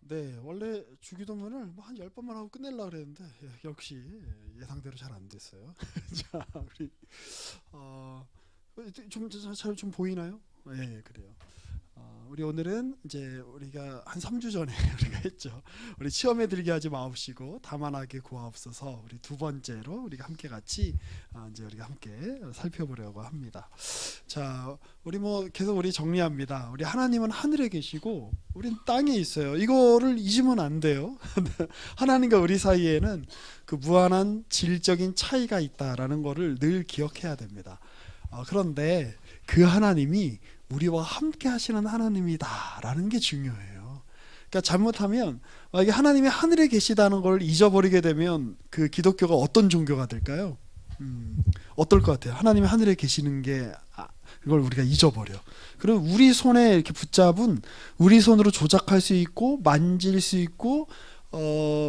네, 원래 주기도문을 뭐한 10번만 하고 끝내려고 그랬는데 역시 예상대로 잘 안 됐어요. 자, 우리 어, 좀 보이나요? 예, 그래요. 우리 오늘은 이제 우리가 한 3주 전에 우리가 했죠. 우리 시험에 들게 하지 마옵시고 다만하게 구하옵소서. 우리 두 번째로 우리가 함께 같이 이제 우리가 함께 살펴보려고 합니다. 자, 우리 뭐 계속 우리 정리합니다. 우리 하나님은 하늘에 계시고 우린 땅에 있어요. 이거를 잊으면 안 돼요. 하나님과 우리 사이에는 그 무한한 질적인 차이가 있다라는 거를 늘 기억해야 됩니다. 그런데 그 하나님이 우리와 함께 하시는 하나님이다라는 게 중요해요. 그러니까 잘못하면 만약에 하나님이 하늘에 계시다는 걸 잊어버리게 되면 그 기독교가 어떤 종교가 될까요? 어떨 것 같아요? 하나님이 하늘에 계시는 게 그걸 우리가 잊어버려. 그럼 우리 손에 이렇게 붙잡은 우리 손으로 조작할 수 있고 만질 수 있고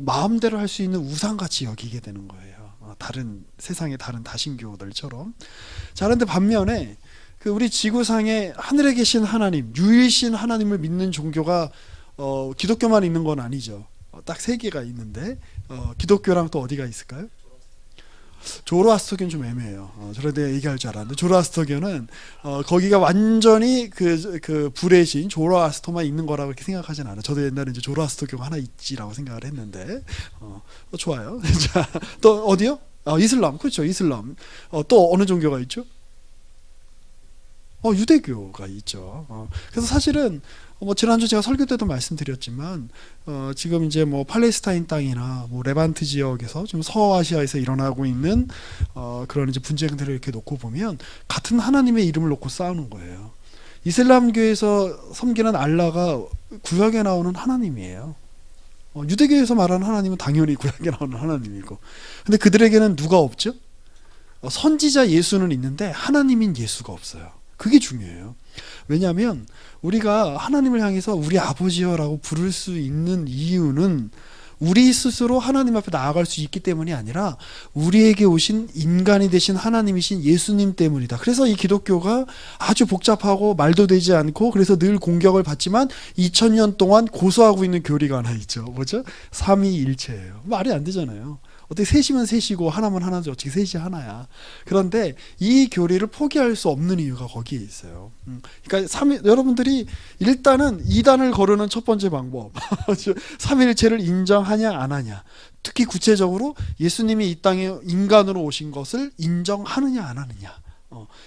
마음대로 할 수 있는 우상같이 여기게 되는 거예요. 다른 세상의 다른 다신교들처럼. 자, 그런데 반면에 그 우리 지구상에 하늘에 계신 하나님, 유일신 하나님을 믿는 종교가 기독교만 있는 건 아니죠. 딱 세 개가 있는데 기독교랑 또 어디가 있을까요? 조로아스터교는 좀 애매해요. 저런데 얘기할 줄 알았는데 조로아스터교는 거기가 완전히 그 불의 신 조로아스터만 있는 거라고 이렇게 생각하진 않아요. 저도 옛날에 이제 조로아스터교가 하나 있지라고 생각을 했는데 좋아요. 자, 또 어디요? 이슬람, 그렇죠. 이슬람. 또 어느 종교가 있죠? 유대교가 있죠. 그래서 사실은 뭐 지난주 제가 설교 때도 말씀드렸지만 지금 이제 뭐 팔레스타인 땅이나 뭐 레반트 지역에서 지금 서아시아에서 일어나고 있는 그런 이제 분쟁들을 이렇게 놓고 보면 같은 하나님의 이름을 놓고 싸우는 거예요. 이슬람교에서 섬기는 알라가 구약에 나오는 하나님이에요. 유대교에서 말하는 하나님은 당연히 구약에 나오는 하나님이고, 근데 그들에게는 누가 없죠? 선지자 예수는 있는데 하나님인 예수가 없어요. 그게 중요해요. 왜냐하면 우리가 하나님을 향해서 우리 아버지여라고 부를 수 있는 이유는 우리 스스로 하나님 앞에 나아갈 수 있기 때문이 아니라 우리에게 오신 인간이 되신 하나님이신 예수님 때문이다. 그래서 이 기독교가 아주 복잡하고 말도 되지 않고 그래서 늘 공격을 받지만 2000년 동안 고수하고 있는 교리가 하나 있죠. 뭐죠? 삼위일체예요. 말이 안 되잖아요. 어떻게 셋이면 셋이고 하나면 하나죠. 어떻게 셋이 하나야. 그런데 이 교리를 포기할 수 없는 이유가 거기에 있어요. 그러니까 여러분들이 일단은 이단을 거르는 첫 번째 방법, 삼위일체를 인정하냐 안 하냐. 특히 구체적으로 예수님이 이 땅에 인간으로 오신 것을 인정하느냐 안 하느냐.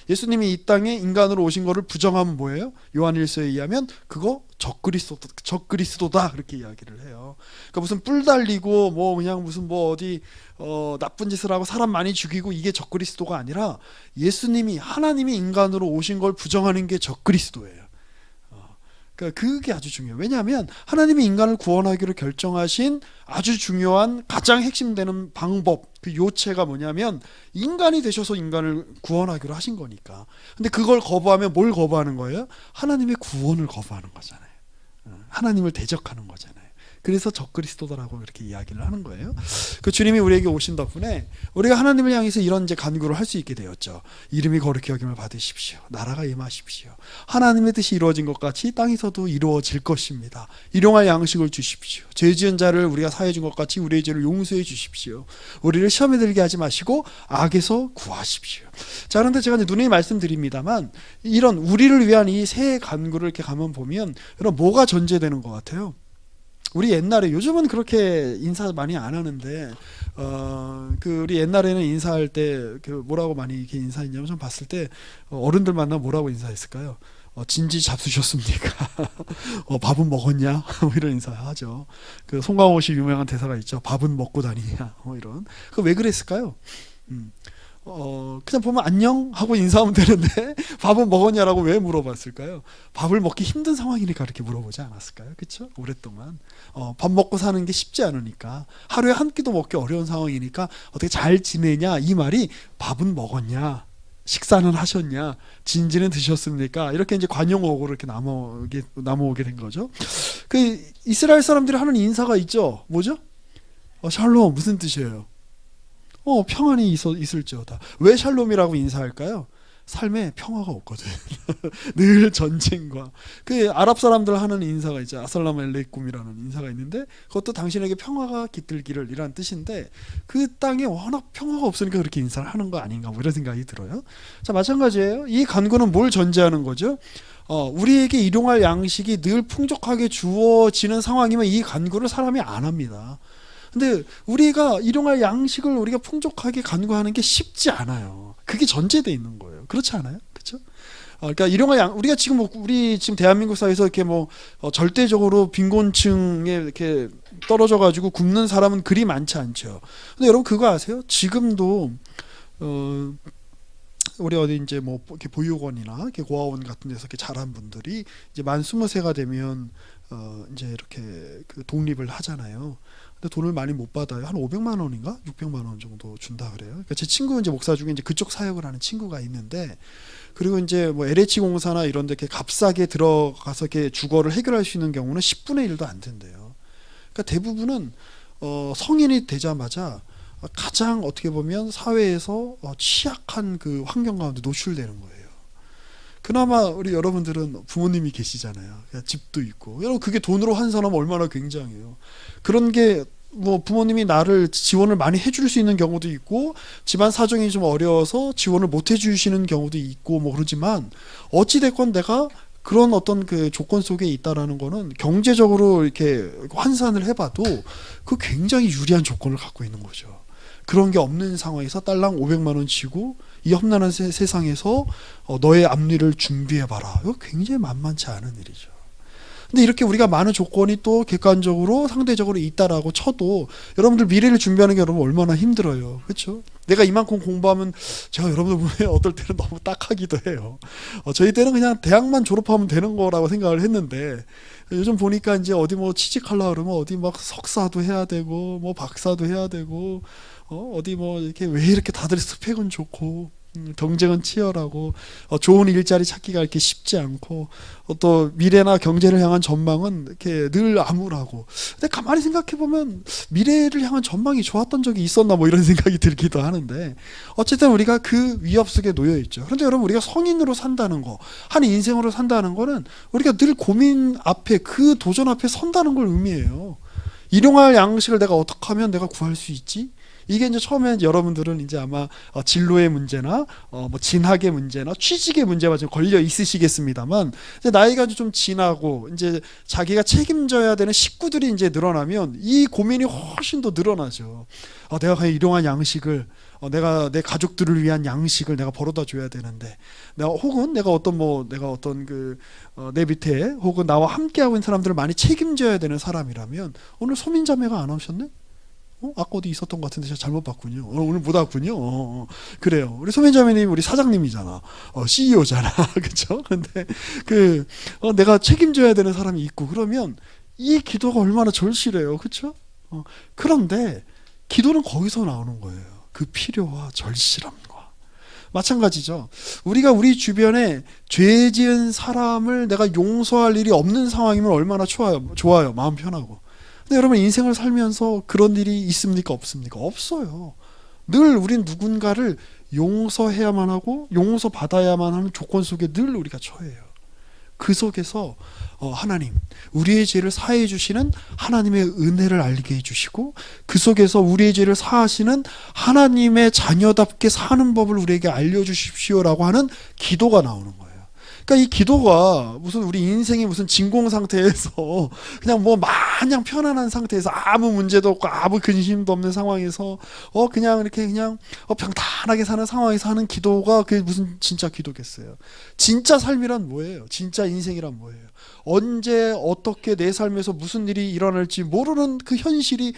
예수님이 이 땅에 인간으로 오신 것을 부정하면 뭐예요? 요한일서에 의하면 그거 적그리스도다 그렇게 이야기를 해요. 그러니까 무슨 뿔 달리고 뭐 그냥 무슨 뭐 어디 나쁜 짓을 하고 사람 많이 죽이고 이게 적그리스도가 아니라 예수님이 하나님이 인간으로 오신 걸 부정하는 게 적그리스도예요. 그러니까 그게 아주 중요해요. 왜냐하면 하나님이 인간을 구원하기로 결정하신 아주 중요한 가장 핵심되는 방법, 그 요체가 뭐냐면 인간이 되셔서 인간을 구원하기로 하신 거니까. 근데 그걸 거부하면 뭘 거부하는 거예요? 하나님의 구원을 거부하는 거잖아요. 하나님을 대적하는 거잖아요. 그래서 적그리스도다라고 이렇게 이야기를 하는 거예요. 그 주님이 우리에게 오신 덕분에 우리가 하나님을 향해서 이런 이제 간구를 할 수 있게 되었죠. 이름이 거룩히 여김을 받으십시오. 나라가 임하십시오. 하나님의 뜻이 이루어진 것 같이 땅에서도 이루어질 것입니다. 일용할 양식을 주십시오. 죄 지은 자를 우리가 사해 준 것 같이 우리의 죄를 용서해 주십시오. 우리를 시험에 들게 하지 마시고 악에서 구하십시오. 자, 그런데 제가 이제 누누이 말씀드립니다만 이런 우리를 위한 이 새 간구를 이렇게 가만 보면 여러분 뭐가 전제되는 것 같아요? 우리 옛날에 요즘은 그렇게 인사 많이 안 하는데 그 우리 옛날에는 인사할 때 그 뭐라고 많이 이렇게 인사했냐면 좀 봤을 때 어른들 만나 뭐라고 인사했을까요? 진지 잡수셨습니까? 밥은 먹었냐? 뭐 이런 인사하죠. 그 송강호 씨 유명한 대사가 있죠. 밥은 먹고 다니냐? 뭐 이런. 그 왜 그랬을까요? 그냥 보면 안녕 하고 인사하면 되는데 밥은 먹었냐라고 왜 물어봤을까요? 밥을 먹기 힘든 상황이니까 그렇게 물어보지 않았을까요? 그렇죠? 오랫동안 밥 먹고 사는 게 쉽지 않으니까 하루에 한 끼도 먹기 어려운 상황이니까 어떻게 잘 지내냐 이 말이 밥은 먹었냐 식사는 하셨냐 진지는 드셨습니까? 이렇게 이제 관용어고로 이렇게 남아오게 된 거죠. 그 이스라엘 사람들이 하는 인사가 있죠. 뭐죠? 샬롬 무슨 뜻이에요? 평안이 있을지어다. 왜 샬롬이라고 인사할까요? 삶에 평화가 없거든. 늘 전쟁과 그 아랍 사람들 하는 인사가 있죠. 아살라무 알레이쿰이라는 인사가 있는데 그것도 당신에게 평화가 깃들기를 이란 뜻인데 그 땅에 워낙 평화가 없으니까 그렇게 인사를 하는 거 아닌가 뭐 이런 생각이 들어요. 자, 마찬가지예요. 이 간구는 뭘 전제하는 거죠? 우리에게 일용할 양식이 늘 풍족하게 주어지는 상황이면 이 간구를 사람이 안 합니다. 근데 우리가 일용할 양식을 우리가 풍족하게 간구하는 게 쉽지 않아요. 그게 전제돼 있는 거예요. 그렇지 않아요? 그렇죠? 그러니까 일용할 양 우리가 지금 우리 지금 대한민국 사회에서 이렇게 절대적으로 貧困층에 이렇게 떨어져 가지고 굶는 사람은 그리 많지 않죠. 근데 여러분 그거 아세요? 지금도 우리 어디 이제 뭐 이렇게 보육원이나 이렇게 고아원 같은 데서 이렇게 자란 분들이 이제 만 20세가 되면 이제 이렇게 그 독립을 하잖아요. 근데 돈을 많이 못 받아요. 한 500만 원인가 600만 원 정도 준다 그래요. 그러니까 제 친구 이제 목사 중에 이제 그쪽 사역을 하는 친구가 있는데, 그리고 이제 뭐 LH 공사나 이런 데 이렇게 값싸게 들어가서 이렇게 주거를 해결할 수 있는 경우는 10분의 1도 안 된대요. 그러니까 대부분은 성인이 되자마자 가장 어떻게 보면 사회에서 취약한 그 환경 가운데 노출되는 거예요. 그나마 우리 여러분들은 부모님이 계시잖아요. 집도 있고. 여러분 그게 돈으로 환산하면 얼마나 굉장해요. 그런 게 뭐 부모님이 나를 지원을 많이 해줄 수 있는 경우도 있고 집안 사정이 좀 어려워서 지원을 못 해주시는 경우도 있고 뭐 그러지만 어찌 됐건 내가 그런 어떤 그 조건 속에 있다라는 거는 경제적으로 이렇게 환산을 해봐도 그 굉장히 유리한 조건을 갖고 있는 거죠. 그런 게 없는 상황에서 딸랑 500만 원 치고 이 험난한 세상에서 너의 앞니를 준비해봐라. 이거 굉장히 만만치 않은 일이죠. 근데 이렇게 우리가 많은 조건이 또 객관적으로 상대적으로 있다라고 쳐도 여러분들 미래를 준비하는 게 여러분 얼마나 힘들어요. 그렇죠? 내가 이만큼 공부하면 제가 여러분들 보면 어떨 때는 너무 딱하기도 해요. 저희 때는 그냥 대학만 졸업하면 되는 거라고 생각을 했는데 요즘 보니까 이제 어디 뭐 취직하려고 그러면 어디 막 석사도 해야 되고 뭐 박사도 해야 되고 어디 뭐 이렇게 왜 이렇게 다들 스펙은 좋고 경쟁은 치열하고 좋은 일자리 찾기가 이렇게 쉽지 않고 또 미래나 경제를 향한 전망은 이렇게 늘 암울하고. 근데 가만히 생각해 보면 미래를 향한 전망이 좋았던 적이 있었나 뭐 이런 생각이 들기도 하는데 어쨌든 우리가 그 위협 속에 놓여 있죠. 그런데 여러분 우리가 성인으로 산다는 거, 한 인생으로 산다는 거는 우리가 늘 고민 앞에 그 도전 앞에 선다는 걸 의미해요. 일용할 양식을 내가 어떻게 하면 내가 구할 수 있지? 이게 이제 처음에 여러분들은 이제 아마 진로의 문제나 뭐 진학의 문제나 취직의 문제가 좀 걸려 있으시겠습니다만 이제 나이가 좀 지나고 이제 자기가 책임져야 되는 식구들이 이제 늘어나면 이 고민이 훨씬 더 늘어나죠. 내가 과연 일용할 양식을 내가 내 가족들을 위한 양식을 내가 벌어다 줘야 되는데 내가 혹은 내가 어떤 그 내 밑에 혹은 나와 함께하고 있는 사람들을 많이 책임져야 되는 사람이라면 오늘 소민자매가 안 오셨네? 아까 어디 있었던 것 같은데 제가 잘못 봤군요. 오늘 못 왔군요. 그래요. 우리 소민자매님 우리 사장님이잖아. CEO잖아. 그렇죠? 근데 내가 책임져야 되는 사람이 있고 그러면 이 기도가 얼마나 절실해요. 그렇죠? 그런데 기도는 거기서 나오는 거예요. 그 필요와 절실함과 마찬가지죠. 우리가 우리 주변에 죄 지은 사람을 내가 용서할 일이 없는 상황이면 얼마나 좋아요. 마음 편하고. 근데 여러분 인생을 살면서 그런 일이 있습니까? 없습니까? 없어요. 늘 우린 누군가를 용서해야만 하고 용서받아야만 하는 조건 속에 늘 우리가 처해요. 그 속에서 하나님, 우리의 죄를 사해 주시는 하나님의 은혜를 알게 해주시고 그 속에서 우리의 죄를 사하시는 하나님의 자녀답게 사는 법을 우리에게 알려주십시오라고 하는 기도가 나오는 거예요. 그러니까 이 기도가 무슨 우리 인생이 무슨 진공 상태에서 그냥 뭐 마냥 편안한 상태에서 아무 문제도 없고 아무 근심도 없는 상황에서 그냥 이렇게 그냥 평탄하게 사는 상황에서 하는 기도가 그게 무슨 진짜 기도겠어요. 진짜 삶이란 뭐예요? 진짜 인생이란 뭐예요? 언제 어떻게 내 삶에서 무슨 일이 일어날지 모르는 그 현실이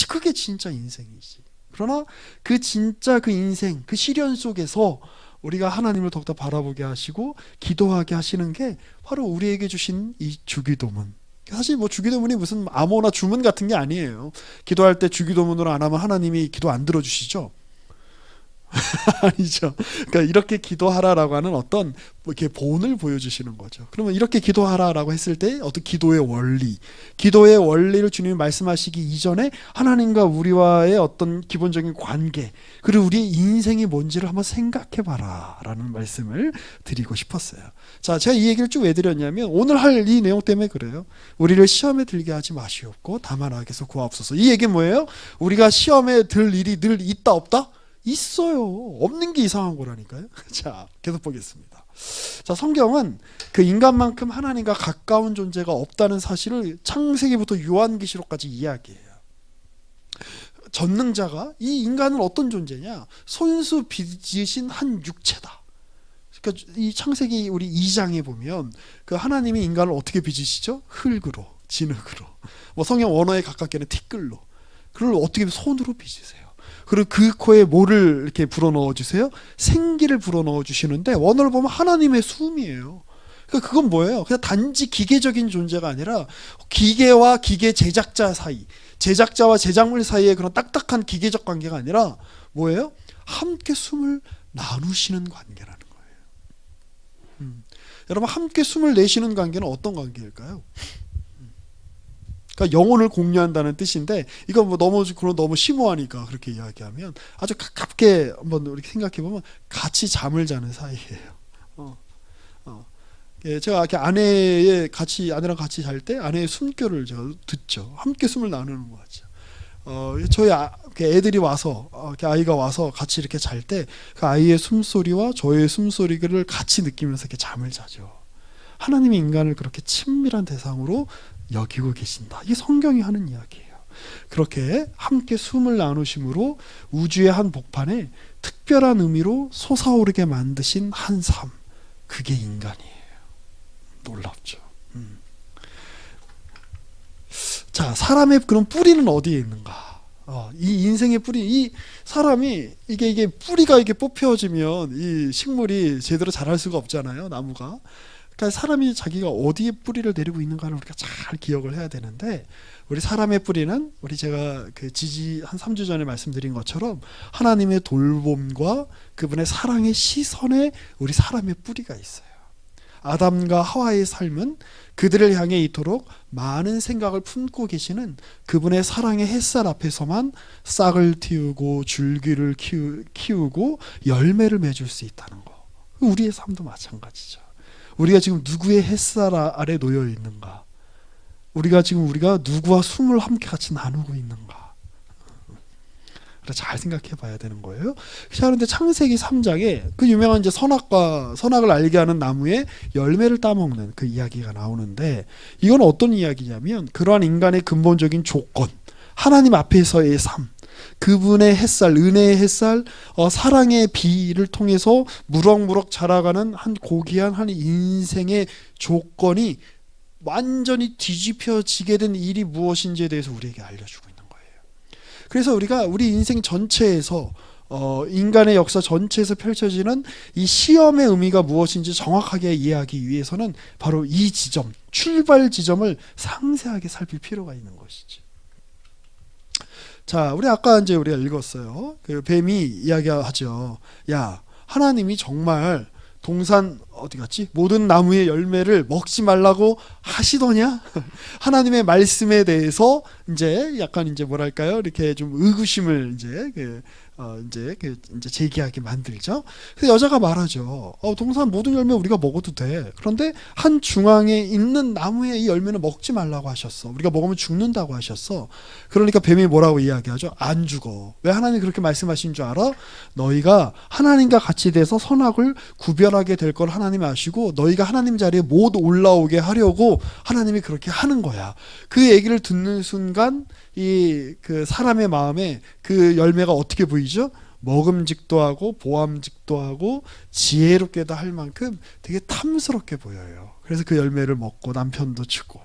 그게 진짜 인생이지. 그러나 그 진짜 그 인생 그 시련 속에서 우리가 하나님을 더욱더 바라보게 하시고 기도하게 하시는 게 바로 우리에게 주신 이 주기도문. 사실 뭐 주기도문이 무슨 암호나 주문 같은 게 아니에요. 기도할 때 주기도문으로 안 하면 하나님이 기도 안 들어주시죠. 아니죠. 그러니까 이렇게 기도하라라고 하는 어떤 뭐 이렇게 본을 보여주시는 거죠. 그러면 이렇게 기도하라라고 했을 때 어떤 기도의 원리를 주님이 말씀하시기 이전에 하나님과 우리와의 어떤 기본적인 관계, 그리고 우리의 인생이 뭔지를 한번 생각해봐라라는 말씀을 드리고 싶었어요. 자, 제가 이 얘기를 쭉 왜 드렸냐면 오늘 할 이 내용 때문에 그래요. 우리를 시험에 들게 하지 마시옵고 다만 악에서 구하옵소서. 이 얘기는 뭐예요? 우리가 시험에 들 일이 늘 있다 없다? 있어요. 없는 게 이상한 거라니까요. 자, 계속 보겠습니다. 자, 성경은 그 인간만큼 하나님과 가까운 존재가 없다는 사실을 창세기부터 요한계시록까지 이야기해요. 전능자가 이 인간은 어떤 존재냐? 손수 빚으신 한 육체다. 그러니까 이 창세기 우리 2장에 보면 그 하나님이 인간을 어떻게 빚으시죠? 흙으로, 진흙으로. 뭐 성경 원어에 가깝게는 티끌로. 그걸 어떻게 손으로 빚으세요. 그리고 그 코에 뭐를 이렇게 불어넣어 주세요? 생기를 불어넣어 주시는데 원어를 보면 하나님의 숨이에요. 그러니까 그건 뭐예요? 그냥 단지 기계적인 존재가 아니라 기계와 기계 제작자 사이, 제작자와 제작물 사이의 그런 딱딱한 기계적 관계가 아니라 뭐예요? 함께 숨을 나누시는 관계라는 거예요. 여러분, 함께 숨을 내쉬는 관계는 어떤 관계일까요? 그러니까 영혼을 공유한다는 뜻인데 이건 뭐 너무 심오하니까 그렇게 이야기하면 아주 가깝게 한번 이렇게 생각해 보면 같이 잠을 자는 사이예요. 예, 제가 이렇게 아내랑 같이 잘 때 아내의 숨결을 제가 듣죠. 함께 숨을 나누는 거 같죠. 저희 애들이 와서 이렇게 아이가 와서 같이 이렇게 잘 때 그 아이의 숨소리와 저의 숨소리를 같이 느끼면서 이렇게 잠을 자죠. 하나님이 인간을 그렇게 친밀한 대상으로 여기고 계신다. 이게 성경이 하는 이야기예요. 그렇게 함께 숨을 나누심으로 우주의 한 복판에 특별한 의미로 솟아오르게 만드신 한 삶, 그게 인간이에요. 놀랍죠. 자, 사람의 그런 뿌리는 어디에 있는가? 이 인생의 뿌리, 이 사람이 이게 뿌리가 이렇게 뽑혀지면 이 식물이 제대로 자랄 수가 없잖아요, 나무가. 그러니까 사람이 자기가 어디에 뿌리를 내리고 있는가를 우리가 잘 기억을 해야 되는데, 우리 사람의 뿌리는 제가 한 3주 전에 말씀드린 것처럼 하나님의 돌봄과 그분의 사랑의 시선에 우리 사람의 뿌리가 있어요. 아담과 하와의 삶은 그들을 향해 이토록 많은 생각을 품고 계시는 그분의 사랑의 햇살 앞에서만 싹을 틔우고 줄기를 키우고 열매를 맺을 수 있다는 거. 우리의 삶도 마찬가지죠. 우리가 지금 누구의 햇살 아래 놓여 있는가? 우리가 누구와 숨을 함께 같이 나누고 있는가? 잘 생각해 봐야 되는 거예요. 자, 그런데 창세기 3장에 그 유명한 이제 선악을 알게 하는 나무에 열매를 따먹는 그 이야기가 나오는데, 이건 어떤 이야기냐면 그러한 인간의 근본적인 조건, 하나님 앞에서의 삶, 그분의 햇살, 은혜의 햇살, 사랑의 비를 통해서 무럭무럭 자라가는 한 고귀한 한 인생의 조건이 완전히 뒤집혀지게 된 일이 무엇인지에 대해서 우리에게 알려주고 있는 거예요. 그래서 우리가 우리 인생 전체에서 인간의 역사 전체에서 펼쳐지는 이 시험의 의미가 무엇인지 정확하게 이해하기 위해서는 바로 이 지점, 출발 지점을 상세하게 살필 필요가 있는 것이지. 자, 우리 아까 이제 우리가 읽었어요. 그 뱀이 이야기하죠. 야, 하나님이 정말 동산 어디 갔지? 모든 나무의 열매를 먹지 말라고 하시더냐? 하나님의 말씀에 대해서 이제 약간 이제 뭐랄까요? 이렇게 좀 의구심을 이제 제기하게 만들죠. 그래서 여자가 말하죠. 동산 모든 열매 우리가 먹어도 돼. 그런데 한 중앙에 있는 나무의 이 열매는 먹지 말라고 하셨어. 우리가 먹으면 죽는다고 하셨어. 그러니까 뱀이 뭐라고 이야기하죠? 안 죽어. 왜 하나님이 그렇게 말씀하신 줄 알아? 너희가 하나님과 같이 돼서 선악을 구별하게 될 걸 하나님이 아시고 너희가 하나님 자리에 못 올라오게 하려고 하나님이 그렇게 하는 거야. 그 얘기를 듣는 순간 그 사람의 마음에 그 열매가 어떻게 보이죠? 먹음직도 하고 보암직도 하고 지혜롭게도 할 만큼 되게 탐스럽게 보여요. 그래서 그 열매를 먹고 남편도 주고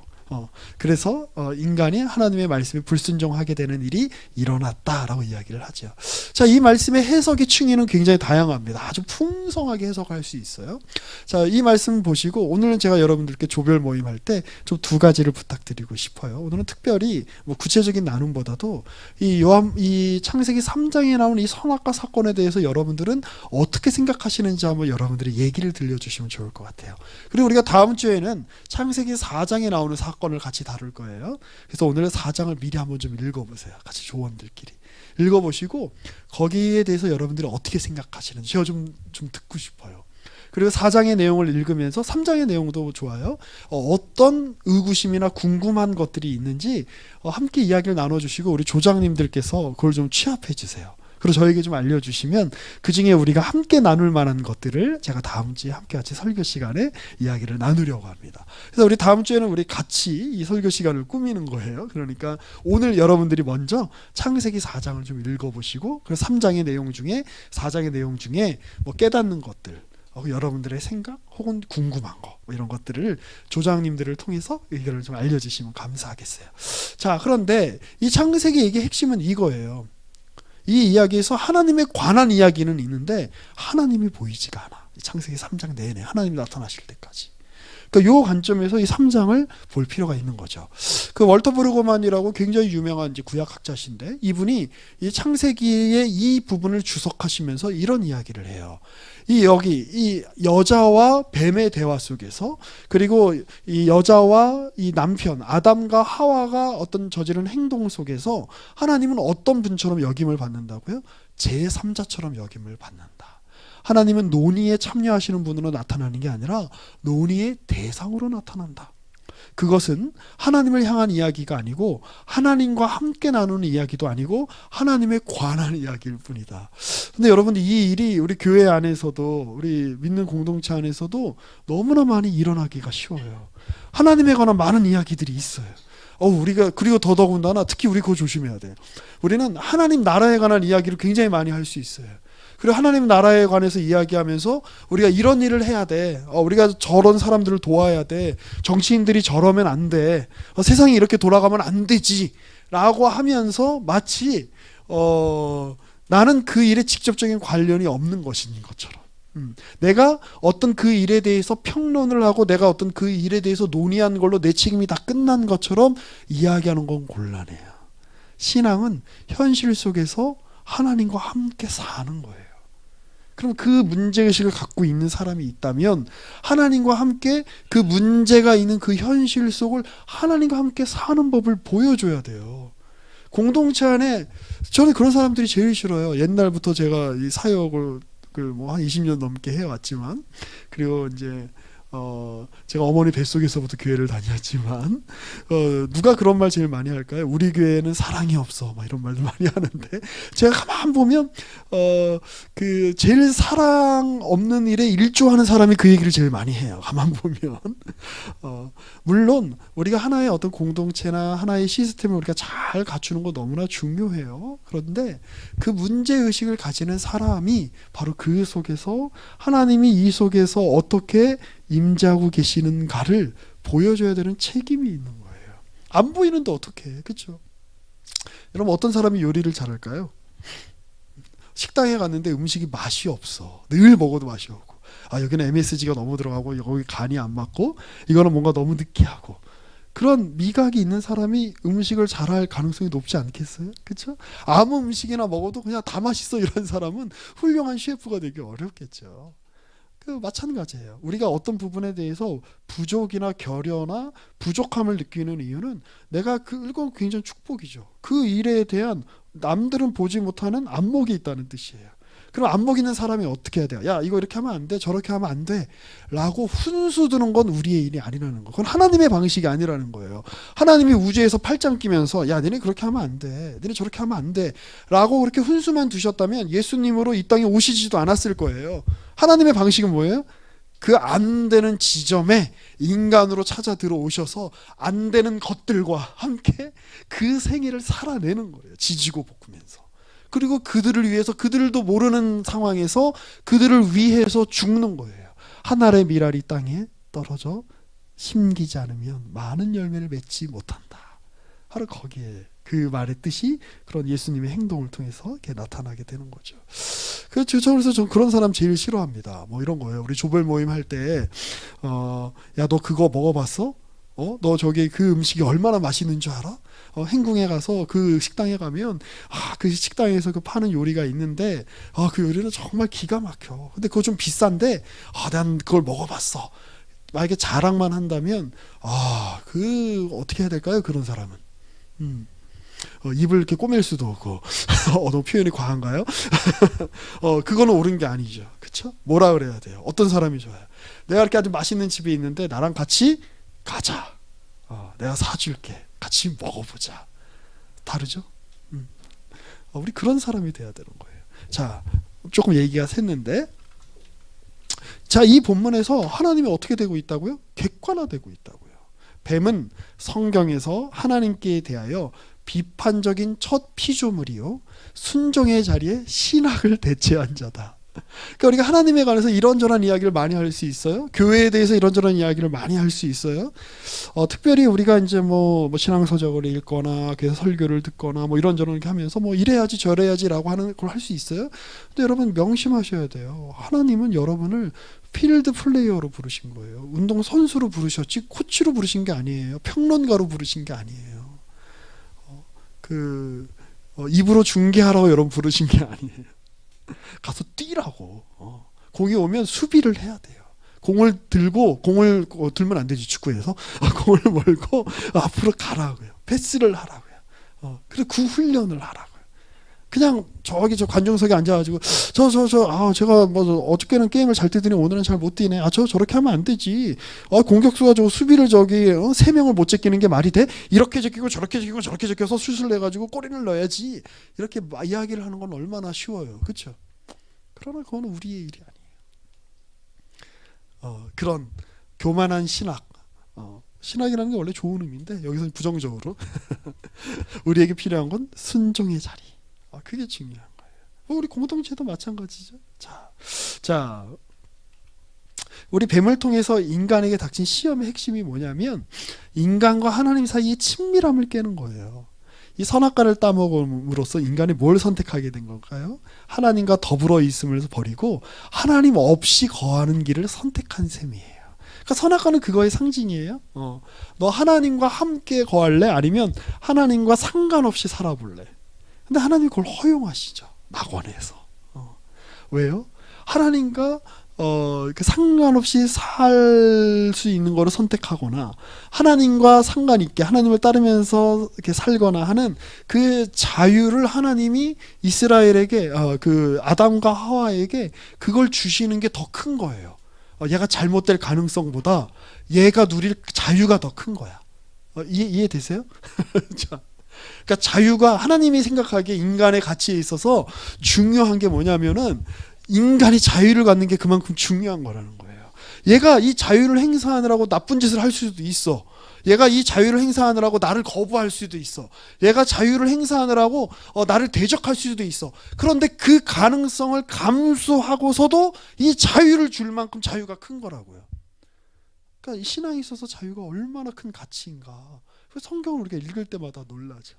그래서 인간이 하나님의 말씀에 불순종하게 되는 일이 일어났다라고 이야기를 하죠. 자, 이 말씀의 해석의 층위는 굉장히 다양합니다. 아주 풍성하게 해석할 수 있어요. 자, 이 말씀 보시고 오늘은 제가 여러분들께 조별 모임할 때 좀 두 가지를 부탁드리고 싶어요. 오늘은 특별히 뭐 구체적인 나눔보다도 이 창세기 3장에 나오는 이 선악과 사건에 대해서 여러분들은 어떻게 생각하시는지 한번 여러분들의 얘기를 들려주시면 좋을 것 같아요. 그리고 우리가 다음 주에는 창세기 4장에 나오는 사건을 같이 다룰 거예요. 그래서 오늘은 4장을 미리 한번 좀 읽어보세요. 같이 조원들끼리 읽어보시고 거기에 대해서 여러분들이 어떻게 생각하시는지 제가 좀 듣고 싶어요. 그리고 4장의 내용을 읽으면서 3장의 내용도 좋아요. 어떤 의구심이나 궁금한 것들이 있는지 함께 이야기를 나눠주시고 우리 조장님들께서 그걸 좀 취합해 주세요. 그리고 저에게 좀 알려주시면 그 중에 우리가 함께 나눌 만한 것들을 제가 다음 주에 함께 같이 설교 시간에 이야기를 나누려고 합니다. 그래서 우리 다음 주에는 우리 같이 이 설교 시간을 꾸미는 거예요. 그러니까 오늘 여러분들이 먼저 창세기 4장을 좀 읽어보시고 그래서 3장의 내용 중에 4장의 내용 중에 뭐 깨닫는 것들 여러분들의 생각 혹은 궁금한 거 뭐 이런 것들을 조장님들을 통해서 의견을 좀 알려주시면 감사하겠어요. 자, 그런데 이 창세기 얘기의 핵심은 이거예요. 이 이야기에서 하나님에 관한 이야기는 있는데 하나님이 보이지가 않아. 창세기 3장 내내 하나님이 나타나실 때까지. 그러니까 이 관점에서 이 3장을 볼 필요가 있는 거죠. 그 월터 브루그만이라고 굉장히 유명한 이제 구약학자신데 이분이 이 창세기의 이 부분을 주석하시면서 이런 이야기를 해요. 이 여자와 뱀의 대화 속에서 그리고 이 여자와 이 남편 아담과 하와가 어떤 저지른 행동 속에서 하나님은 어떤 분처럼 역임을 받는다고요? 제3자처럼 역임을 받는다. 하나님은 논의에 참여하시는 분으로 나타나는 게 아니라 논의의 대상으로 나타난다. 그것은 하나님을 향한 이야기가 아니고 하나님과 함께 나누는 이야기도 아니고 하나님에 관한 이야기일 뿐이다. 근데 여러분 이 일이 우리 교회 안에서도 우리 믿는 공동체 안에서도 너무나 많이 일어나기가 쉬워요. 하나님에 관한 많은 이야기들이 있어요. 우리가 그리고 더더군다나 특히 우리 그거 조심해야 돼. 우리는 하나님 나라에 관한 이야기를 굉장히 많이 할 수 있어요. 그리고 하나님 나라에 관해서 이야기하면서 우리가 이런 일을 해야 돼. 우리가 저런 사람들을 도와야 돼. 정치인들이 저러면 안 돼. 세상이 이렇게 돌아가면 안 되지. 라고 하면서 마치 나는 그 일에 직접적인 관련이 없는 것인 것처럼. 내가 어떤 그 일에 대해서 평론을 하고 내가 어떤 그 일에 대해서 논의한 걸로 내 책임이 다 끝난 것처럼 이야기하는 건 곤란해요. 신앙은 현실 속에서 하나님과 함께 사는 거예요. 그럼 그 문제의식을 갖고 있는 사람이 있다면 하나님과 함께 그 문제가 있는 그 현실 속을 하나님과 함께 사는 법을 보여줘야 돼요. 공동체 안에 저는 그런 사람들이 제일 싫어요. 옛날부터 제가 이 사역을 뭐 한 20년 넘게 해왔지만 그리고 이제 제가 어머니 뱃속에서부터 교회를 다녔지만 누가 그런 말 제일 많이 할까요? 우리 교회는 사랑이 없어 막 이런 말도 많이 하는데 제가 가만 보면 그 제일 사랑 없는 일에 일조하는 사람이 그 얘기를 제일 많이 해요. 가만 보면 물론 우리가 하나의 어떤 공동체나 하나의 시스템을 우리가 잘 갖추는 거 너무나 중요해요. 그런데 그 문제의식을 가지는 사람이 바로 그 속에서 하나님이 이 속에서 어떻게 임재하고 계시는가를 보여줘야 되는 책임이 있는 거예요. 안 보이는데 어떻게 해? 그렇죠? 여러분 어떤 사람이 요리를 잘할까요? 식당에 갔는데 음식이 맛이 없어. 늘 먹어도 맛이 없고 여기는 MSG가 너무 들어가고 여기 간이 안 맞고 이거는 뭔가 너무 느끼하고 그런 미각이 있는 사람이 음식을 잘할 가능성이 높지 않겠어요? 그렇죠? 아무 음식이나 먹어도 그냥 다 맛있어 이런 사람은 훌륭한 셰프가 되기 어렵겠죠. 마찬가지예요. 우리가 어떤 부분에 대해서 부족이나 결여나 부족함을 느끼는 이유는 내가 그건 굉장히 축복이죠. 그 일에 대한 남들은 보지 못하는 안목이 있다는 뜻이에요. 그럼 안목 있는 사람이 어떻게 해야 돼요? 야 이거 이렇게 하면 안 돼, 저렇게 하면 안 돼 라고 훈수 두는 건 우리의 일이 아니라는 거. 그건 하나님의 방식이 아니라는 거예요. 하나님이 우주에서 팔짱 끼면서 야 너네 그렇게 하면 안 돼, 너네 저렇게 하면 안 돼 라고 그렇게 훈수만 두셨다면 예수님으로 이 땅에 오시지도 않았을 거예요. 하나님의 방식은 뭐예요? 그 안 되는 지점에 인간으로 찾아 들어오셔서 안 되는 것들과 함께 그 생애를 살아내는 거예요. 지지고 볶으면서. 그리고 그들을 위해서 그들도 모르는 상황에서 그들을 위해서 죽는 거예요. 하늘의 밀알이 땅에 떨어져 심기지 않으면 많은 열매를 맺지 못한다. 바로 거기에 그 말의 뜻이 그런 예수님의 행동을 통해서 이렇게 나타나게 되는 거죠. 그래서 전 그런 사람 제일 싫어합니다. 뭐 이런 거예요. 우리 조별 모임 할 때, 야, 너 그거 먹어봤어? 너 저기 그 음식이 얼마나 맛있는 줄 알아? 행궁에 가서 그 식당에 가면, 그 식당에서 그 파는 요리가 있는데, 그 요리는 정말 기가 막혀. 근데 그거 좀 비싼데, 난 그걸 먹어봤어. 만약에 자랑만 한다면, 그 어떻게 해야 될까요? 그런 사람은. 입을 이렇게 꼬맬 수도 없고, 너무 표현이 과한가요? 그거는 옳은 게 아니죠. 그쵸? 뭐라 그래야 돼요? 어떤 사람이 좋아요? 내가 이렇게 아주 맛있는 집에 있는데 나랑 같이 가자. 내가 사줄게. 같이 먹어보자. 다르죠? 우리 그런 사람이 돼야 되는 거예요. 자, 조금 얘기가 샜는데, 자, 이 본문에서 하나님이 어떻게 되고 있다고요? 객관화되고 있다고요. 뱀은 성경에서 하나님께 대하여 비판적인 첫 피조물이요, 순종의 자리에 신학을 대체한 자다. 그러니까 우리가 하나님에 관해서 이런저런 이야기를 많이 할 수 있어요. 교회에 대해서 이런저런 이야기를 많이 할 수 있어요. 특별히 우리가 이제 뭐 신앙서적을 읽거나 그래서 설교를 듣거나 뭐 이런저런 이렇게 하면서 뭐 이래야지 저래야지라고 하는 걸 할 수 있어요. 근데 여러분 명심하셔야 돼요. 하나님은 여러분을 필드 플레이어로 부르신 거예요. 운동 선수로 부르셨지 코치로 부르신 게 아니에요. 평론가로 부르신 게 아니에요. 입으로 중계하라고 여러분 부르신 게 아니에요. 가서 뛰라고. 공이 오면 수비를 해야 돼요. 공을 들면 안 되지, 축구에서. 공을 몰고 앞으로 가라고요. 패스를 하라고요. 그리고 그 훈련을 하라고요. 그냥 저기 저 관중석에 앉아가지고 제가 뭐 어저께는 게임을 잘 뛰더니 오늘은 잘 못 뛰네. 저렇게 하면 안 되지. 공격수가 저 수비를 저기 3명을 못 제끼는 게 말이 돼? 이렇게 제끼고 저렇게 제끼고 저렇게 제껴서 슛을 내가지고 골인을 넣어야지. 이렇게 이야기를 하는 건 얼마나 쉬워요, 그렇죠? 그러나 그건 우리의 일이 아니에요. 그런 교만한 신학, 신학이라는 게 원래 좋은 의미인데 여기서 부정적으로 우리에게 필요한 건 순종의 자리. 그게 중요한 거예요. 우리 공동체도 마찬가지죠. 자, 우리 뱀을 통해서 인간에게 닥친 시험의 핵심이 뭐냐면 인간과 하나님 사이의 친밀함을 깨는 거예요. 이 선악과를 따먹음으로써 인간이 뭘 선택하게 된 걸까요? 하나님과 더불어 있음을 버리고 하나님 없이 거하는 길을 선택한 셈이에요. 그러니까 선악과는 그거의 상징이에요. 너 하나님과 함께 거할래? 아니면 하나님과 상관없이 살아볼래? 근데 하나님이 그걸 허용하시죠. 낙원에서. 왜요? 하나님과 상관없이 살 수 있는 거를 선택하거나 하나님과 상관 있게 하나님을 따르면서 이렇게 살거나 하는 그 자유를 하나님이 이스라엘에게 그 아담과 하와에게 그걸 주시는 게 더 큰 거예요. 얘가 잘못될 가능성보다 얘가 누릴 자유가 더 큰 거야. 이해되세요? 자. 그러니까 자유가 하나님이 생각하기에 인간의 가치에 있어서 중요한 게 뭐냐면은 인간이 자유를 갖는 게 그만큼 중요한 거라는 거예요. 얘가 이 자유를 행사하느라고 나쁜 짓을 할 수도 있어. 얘가 이 자유를 행사하느라고 나를 거부할 수도 있어. 얘가 자유를 행사하느라고 나를 대적할 수도 있어. 그런데 그 가능성을 감수하고서도 이 자유를 줄 만큼 자유가 큰 거라고요. 그러니까 이 신앙에 있어서 자유가 얼마나 큰 가치인가. 성경을 우리가 읽을 때마다 놀라죠.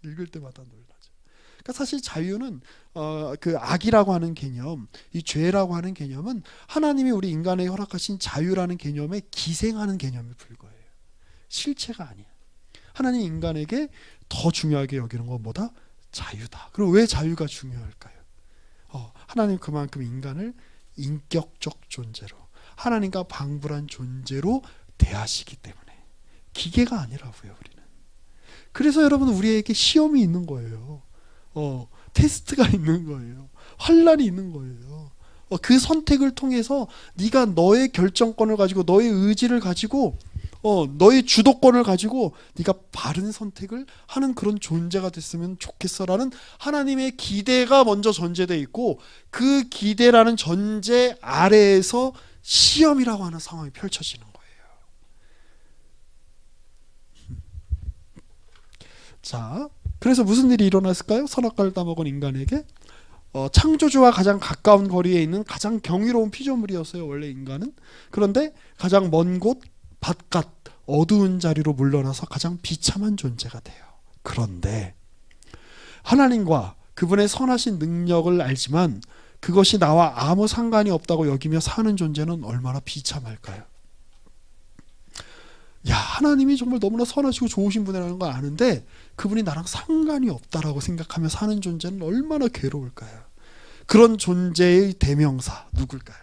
그러니까 사실 자유는 그 악이라고 하는 개념, 이 죄라고 하는 개념은 하나님이 우리 인간에 허락하신 자유라는 개념에 기생하는 개념에 불과해요. 실체가 아니야. 하나님 인간에게 더 중요하게 여기는 건 뭐다? 자유다. 그럼 왜 자유가 중요할까요? 하나님 그만큼 인간을 인격적 존재로, 하나님과 방불한 존재로 대하시기 때문에. 기계가 아니라고요, 우리는. 그래서 여러분 우리에게 시험이 있는 거예요. 테스트가 있는 거예요. 환난이 있는 거예요. 그 선택을 통해서 네가 너의 결정권을 가지고 너의 의지를 가지고 너의 주도권을 가지고 네가 바른 선택을 하는 그런 존재가 됐으면 좋겠어라는 하나님의 기대가 먼저 전제되어 있고 그 기대라는 전제 아래에서 시험이라고 하는 상황이 펼쳐지는 거예요. 자, 그래서 무슨 일이 일어났을까요? 선악과를 따먹은 인간에게 창조주와 가장 가까운 거리에 있는 가장 경이로운 피조물이었어요, 원래 인간은. 그런데 가장 먼 곳 바깥 어두운 자리로 물러나서 가장 비참한 존재가 돼요. 그런데 하나님과 그분의 선하신 능력을 알지만 그것이 나와 아무 상관이 없다고 여기며 사는 존재는 얼마나 비참할까요? 야, 하나님이 정말 너무나 선하시고 좋으신 분이라는 걸 아는데 그분이 나랑 상관이 없다라고 생각하며 사는 존재는 얼마나 괴로울까요? 그런 존재의 대명사 누굴까요?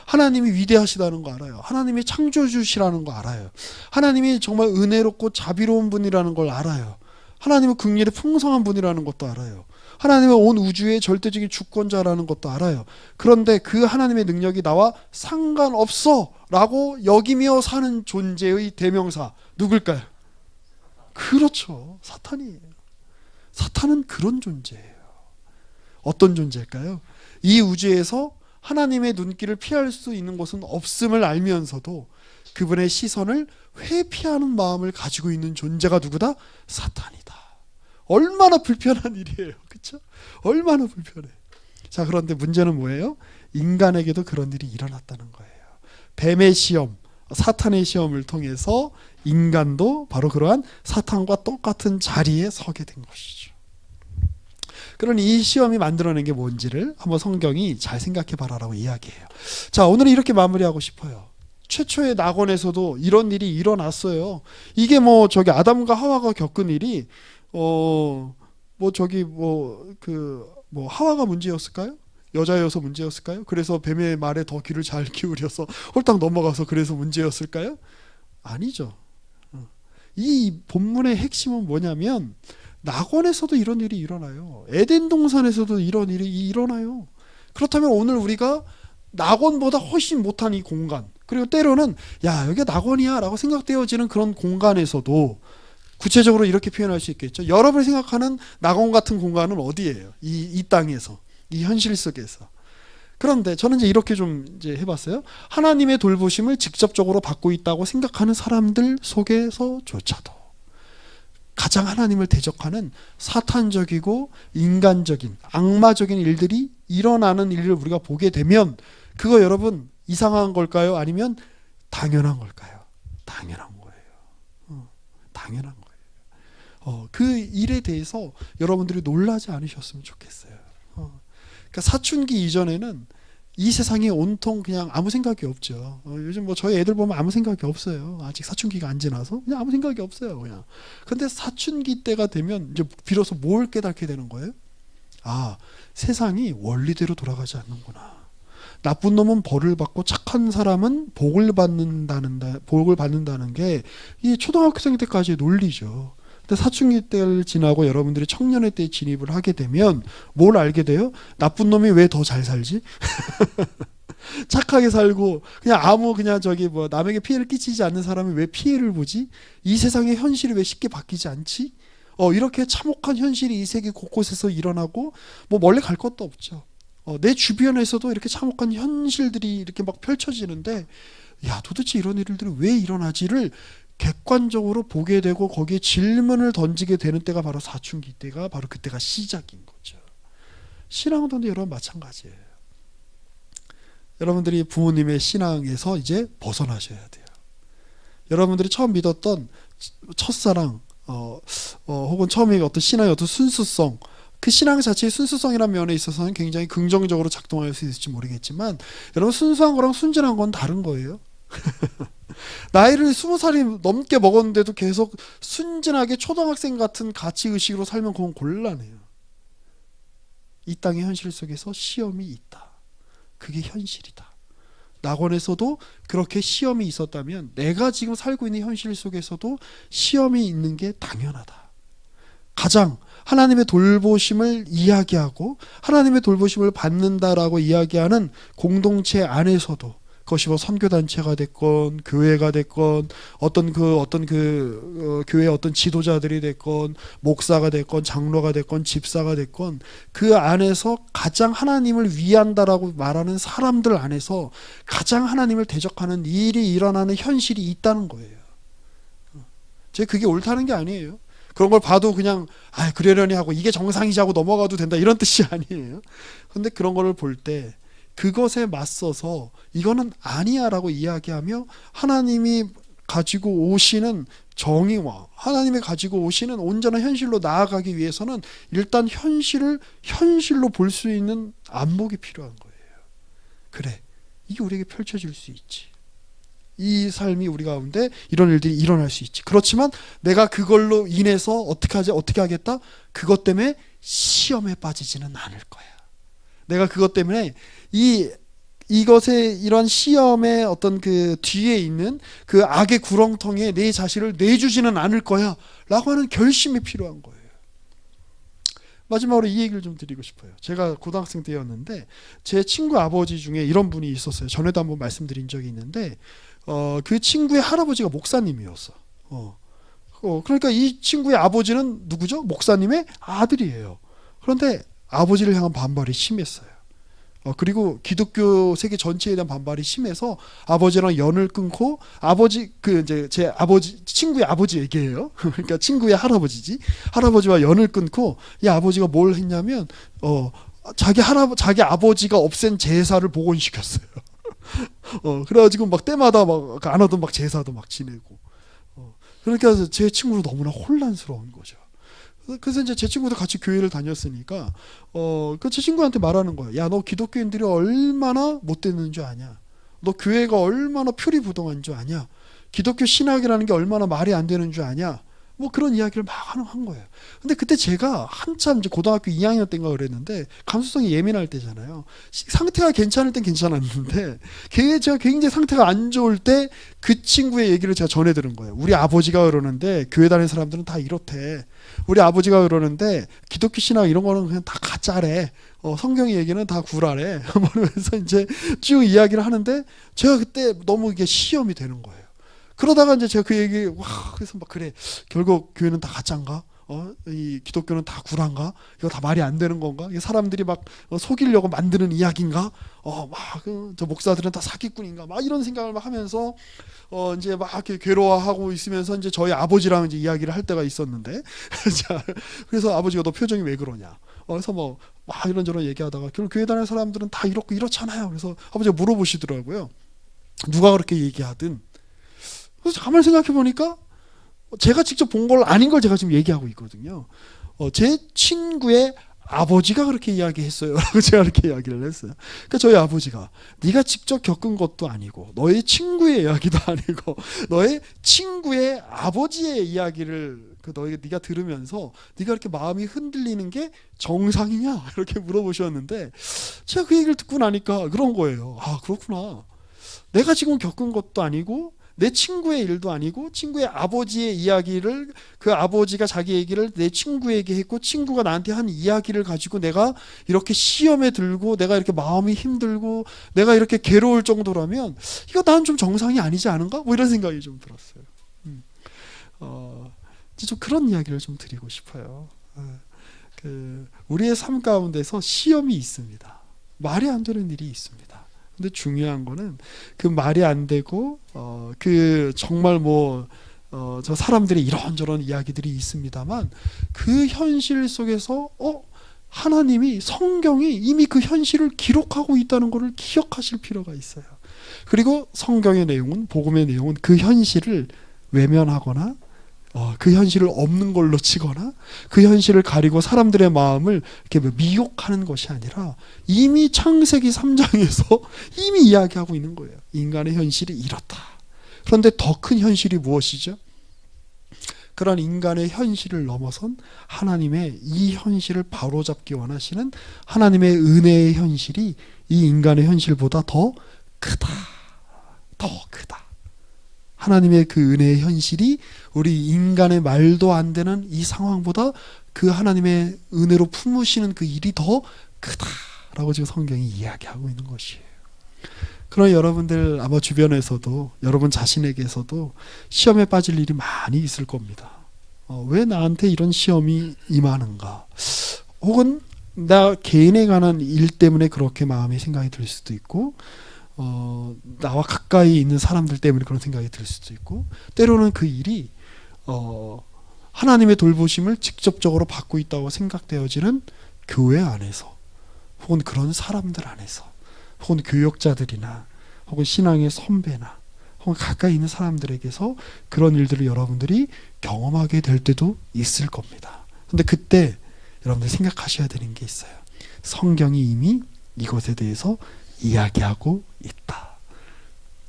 하나님이 위대하시다는 거 알아요. 하나님이 창조주시라는 거 알아요. 하나님이 정말 은혜롭고 자비로운 분이라는 걸 알아요. 하나님은 긍휼이 풍성한 분이라는 것도 알아요. 하나님은 온 우주의 절대적인 주권자라는 것도 알아요. 그런데 그 하나님의 능력이 나와 상관없어 라고 여기며 사는 존재의 대명사 누굴까요? 그렇죠. 사탄이에요. 사탄은 그런 존재예요. 어떤 존재일까요? 이 우주에서 하나님의 눈길을 피할 수 있는 곳은 없음을 알면서도 그분의 시선을 회피하는 마음을 가지고 있는 존재가 누구다? 사탄이다. 얼마나 불편한 일이에요. 그렇죠? 얼마나 불편해. 자, 그런데 문제는 뭐예요? 인간에게도 그런 일이 일어났다는 거예요. 뱀의 시험, 사탄의 시험을 통해서 인간도 바로 그러한 사탄과 똑같은 자리에 서게 된 것이죠. 그러니 이 시험이 만들어낸 게 뭔지를 한번 성경이 잘 생각해 봐라라고 이야기해요. 자, 오늘은 이렇게 마무리하고 싶어요. 최초의 낙원에서도 이런 일이 일어났어요. 이게 뭐 저기 아담과 하와가 겪은 일이 하와가 문제였을까요? 여자여서 문제였을까요? 그래서 뱀의 말에 더 귀를 잘 기울여서 홀딱 넘어가서 그래서 문제였을까요? 아니죠. 이 본문의 핵심은 뭐냐면 낙원에서도 이런 일이 일어나요. 에덴 동산에서도 이런 일이 일어나요. 그렇다면 오늘 우리가 낙원보다 훨씬 못한 이 공간, 그리고 때로는 야, 여기가 낙원이야 라고 생각되어지는 그런 공간에서도 구체적으로 이렇게 표현할 수 있겠죠. 여러분이 생각하는 낙원 같은 공간은 어디예요? 이 땅에서, 이 현실 속에서. 그런데 저는 이제 이렇게 좀 이제 해봤어요. 하나님의 돌보심을 직접적으로 받고 있다고 생각하는 사람들 속에서조차도 가장 하나님을 대적하는 사탄적이고 인간적인 악마적인 일들이 일어나는 일을 우리가 보게 되면 그거 여러분 이상한 걸까요? 아니면 당연한 걸까요? 당연한 거예요. 당연한 거예요. 그 일에 대해서 여러분들이 놀라지 않으셨으면 좋겠어요. 그러니까 사춘기 이전에는 이 세상에 온통 그냥 아무 생각이 없죠. 요즘 뭐 저희 애들 보면 아무 생각이 없어요. 아직 사춘기가 안 지나서 그냥 아무 생각이 없어요. 그냥. 근데 사춘기 때가 되면 이제 비로소 뭘 깨닫게 되는 거예요? 아, 세상이 원리대로 돌아가지 않는구나. 나쁜 놈은 벌을 받고 착한 사람은 복을 받는다는 게 이 초등학생 때까지의 논리죠. 근데 사춘기 때를 지나고 여러분들이 청년의 때에 진입을 하게 되면 뭘 알게 돼요? 나쁜 놈이 왜 더 잘 살지? 착하게 살고 그냥 남에게 피해를 끼치지 않는 사람이 왜 피해를 보지? 이 세상의 현실이 왜 쉽게 바뀌지 않지? 이렇게 참혹한 현실이 이 세계 곳곳에서 일어나고 뭐 멀리 갈 것도 없죠. 내 주변에서도 이렇게 참혹한 현실들이 이렇게 막 펼쳐지는데 야, 도대체 이런 일들이 왜 일어나지를 객관적으로 보게 되고 거기에 질문을 던지게 되는 때가 바로 사춘기 때가 바로 그때가 시작인 거죠. 신앙도 여러분 마찬가지예요. 여러분들이 부모님의 신앙에서 이제 벗어나셔야 돼요. 여러분들이 처음 믿었던 첫사랑 혹은 처음에 어떤 신앙의 어떤 순수성, 그 신앙 자체의 순수성이라는 면에 있어서는 굉장히 긍정적으로 작동할 수 있을지 모르겠지만 여러분 순수한 거랑 순진한 건 다른 거예요. 나이를 20살이 넘게 먹었는데도 계속 순진하게 초등학생 같은 가치의식으로 살면 그건 곤란해요. 이 땅의 현실 속에서 시험이 있다. 그게 현실이다. 낙원에서도 그렇게 시험이 있었다면 내가 지금 살고 있는 현실 속에서도 시험이 있는 게 당연하다. 가장 하나님의 돌보심을 이야기하고 하나님의 돌보심을 받는다라고 이야기하는 공동체 안에서도 그것이 뭐 선교단체가 됐건 교회가 됐건 어떤 교회의 어떤 지도자들이 됐건 목사가 됐건 장로가 됐건 집사가 됐건 그 안에서 가장 하나님을 위한다라고 말하는 사람들 안에서 가장 하나님을 대적하는 일이 일어나는 현실이 있다는 거예요. 제가 그게 옳다는 게 아니에요. 그런 걸 봐도 그냥 그러려니 하고 이게 정상이지 하고 넘어가도 된다 이런 뜻이 아니에요. 그런데 그런 거를 볼 때 그것에 맞서서 이거는 아니야 라고 이야기하며 하나님이 가지고 오시는 정의와 하나님의 가지고 오시는 온전한 현실로 나아가기 위해서는 일단 현실로 볼 수 있는 안목이 필요한 거예요. 그래, 이게 우리에게 펼쳐질 수 있지. 이 삶이 우리 가운데 이런 일들이 일어날 수 있지. 그렇지만 내가 그걸로 인해서 어떻게 하겠다? 그것 때문에 시험에 빠지지는 않을 거야. 내가 그것 때문에 이것의 이런 시험의 어떤 그 뒤에 있는 그 악의 구렁텅이에 내 자신을 내주지는 않을 거야 라고 하는 결심이 필요한 거예요. 마지막으로 이 얘기를 좀 드리고 싶어요. 제가 고등학생 때였는데 제 친구 아버지 중에 이런 분이 있었어요. 전에도 한번 말씀드린 적이 있는데 그 친구의 할아버지가 목사님이었어. 그러니까 이 친구의 아버지는 누구죠? 목사님의 아들이에요. 그런데 아버지를 향한 반발이 심했어요. 그리고 기독교 세계 전체에 대한 반발이 심해서 아버지랑 연을 끊고 이제 제 아버지 친구의 아버지 얘기예요. 그러니까 친구의 할아버지지. 할아버지와 연을 끊고 이 아버지가 뭘 했냐면 자기 아버지가 없앤 제사를 복원시켰어요. 그래가지고 막 때마다 막 안 하던 막 제사도 막 지내고. 그러니까 제 친구는 너무나 혼란스러운 거죠. 그래서 이제 제 친구도 같이 교회를 다녔으니까 그 제 친구한테 말하는 거야. 야, 너 기독교인들이 얼마나 못되는 줄 아냐? 너 교회가 얼마나 표리부동한 줄 아냐? 기독교 신학이라는 게 얼마나 말이 안 되는 줄 아냐? 뭐 그런 이야기를 막 한 거예요. 근데 그때 제가 한참 이제 고등학교 2학년 때인가 그랬는데 감수성이 예민할 때잖아요. 상태가 괜찮을 땐 괜찮았는데 제가 굉장히 상태가 안 좋을 때 그 친구의 얘기를 제가 전해 들은 거예요. 우리 아버지가 그러는데 교회 다니는 사람들은 다 이렇대. 우리 아버지가 그러는데 기독교 신학 이런 거는 그냥 다 가짜래. 성경 얘기는 다 구라래. 그러면서 이제 쭉 이야기를 하는데 제가 그때 너무 이게 시험이 되는 거예요. 그러다가 이제 제가 그 얘기 그래서 막 그래, 결국 교회는 다 가짜인가? 이 기독교는 다 구라인가? 이거 다 말이 안 되는 건가? 사람들이 막 속이려고 만드는 이야기인가? 저 목사들은 다 사기꾼인가? 막 이런 생각을 막 하면서 이제 막 이렇게 괴로워하고 있으면서 이제 저희 아버지랑 이제 이야기를 할 때가 있었는데 그래서 아버지가 너 표정이 왜 그러냐? 그래서 막 이런저런 얘기하다가 결국 교회 다니는 사람들은 다 이렇고 이렇잖아요. 그래서 아버지가 물어보시더라고요. 누가 그렇게 얘기하든. 그래서 가만히 생각해 보니까 제가 직접 본 걸 아닌 걸 제가 지금 얘기하고 있거든요. 제 친구의 아버지가 그렇게 이야기했어요. 라고 제가 그렇게 이야기를 했어요. 그러니까 저희 아버지가 네가 직접 겪은 것도 아니고 너의 친구의 이야기도 아니고 너의 친구의 아버지의 이야기를 네가 들으면서 네가 이렇게 마음이 흔들리는 게 정상이냐? 이렇게 물어보셨는데 제가 그 얘기를 듣고 나니까 그런 거예요. 아, 그렇구나. 내가 지금 겪은 것도 아니고 내 친구의 일도 아니고 친구의 아버지의 이야기를 그 아버지가 자기 얘기를 내 친구에게 했고 친구가 나한테 한 이야기를 가지고 내가 이렇게 시험에 들고 내가 이렇게 마음이 힘들고 내가 이렇게 괴로울 정도라면 이거 난 좀 정상이 아니지 않은가? 뭐 이런 생각이 좀 들었어요. 좀 그런 이야기를 좀 드리고 싶어요. 우리의 삶 가운데서 시험이 있습니다. 말이 안 되는 일이 있습니다. 근데 중요한 거는 그 말이 안 되고 그 정말 저 사람들의 이런저런 이야기들이 있습니다만 그 현실 속에서 하나님이 성경이 이미 그 현실을 기록하고 있다는 것을 기억하실 필요가 있어요. 그리고 성경의 내용은 복음의 내용은 그 현실을 외면하거나 그 현실을 없는 걸로 치거나 그 현실을 가리고 사람들의 마음을 이렇게 미혹하는 것이 아니라 이미 창세기 3장에서 이미 이야기하고 있는 거예요. 인간의 현실이 이렇다. 그런데 더 큰 현실이 무엇이죠? 그런 인간의 현실을 넘어선 하나님의 이 현실을 바로잡기 원하시는 하나님의 은혜의 현실이 이 인간의 현실보다 더 크다. 더 크다. 하나님의 그 은혜의 현실이 우리 인간의 말도 안 되는 이 상황보다 그 하나님의 은혜로 품으시는 그 일이 더 크다라고 지금 성경이 이야기하고 있는 것이에요. 그런 여러분들 아마 주변에서도 여러분 자신에게서도 시험에 빠질 일이 많이 있을 겁니다. 왜 나한테 이런 시험이 임하는가? 혹은 나 개인에 관한 일 때문에 그렇게 마음이 생각이 들 수도 있고 나와 가까이 있는 사람들 때문에 그런 생각이 들 수도 있고 때로는 그 일이 하나님의 돌보심을 직접적으로 받고 있다고 생각되어지는 교회 안에서 혹은 그런 사람들 안에서 혹은 교역자들이나 혹은 신앙의 선배나 혹은 가까이 있는 사람들에게서 그런 일들을 여러분들이 경험하게 될 때도 있을 겁니다. 근데 그때 여러분들 생각하셔야 되는 게 있어요. 성경이 이미 이것에 대해서 이야기하고 있다.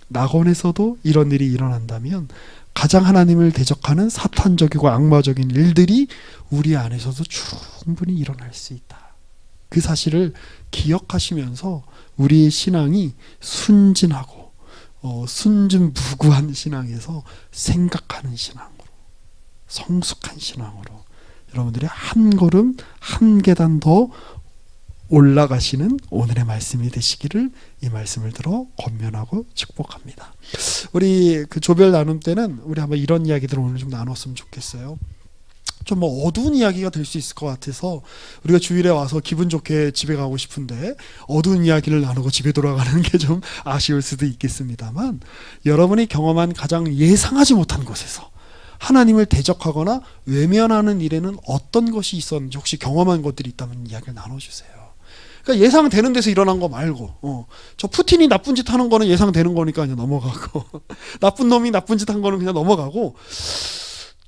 낙원에서도 이런 일이 일어난다면 가장 하나님을 대적하는 사탄적이고 악마적인 일들이 우리 안에서도 충분히 일어날 수 있다. 그 사실을 기억하시면서 우리의 신앙이 순진하고 순진무구한 신앙에서 생각하는 신앙으로, 성숙한 신앙으로 여러분들이 한 걸음 한 계단 더 올라가시는 오늘의 말씀이 되시기를 이 말씀을 들어 권면하고 축복합니다. 우리 그 조별 나눔 때는 우리 한번 이런 이야기들을 오늘 좀 나눴으면 좋겠어요. 좀 뭐 어두운 이야기가 될 수 있을 것 같아서 우리가 주일에 와서 기분 좋게 집에 가고 싶은데 어두운 이야기를 나누고 집에 돌아가는 게 좀 아쉬울 수도 있겠습니다만, 여러분이 경험한 가장 예상하지 못한 곳에서 하나님을 대적하거나 외면하는 일에는 어떤 것이 있었는지 혹시 경험한 것들이 있다면 이야기를 나눠주세요. 그러니까 예상되는 데서 일어난 거 말고 저 푸틴이 나쁜 짓 하는 거는 예상되는 거니까 그냥 넘어가고 나쁜 놈이 나쁜 짓 한 거는 그냥 넘어가고,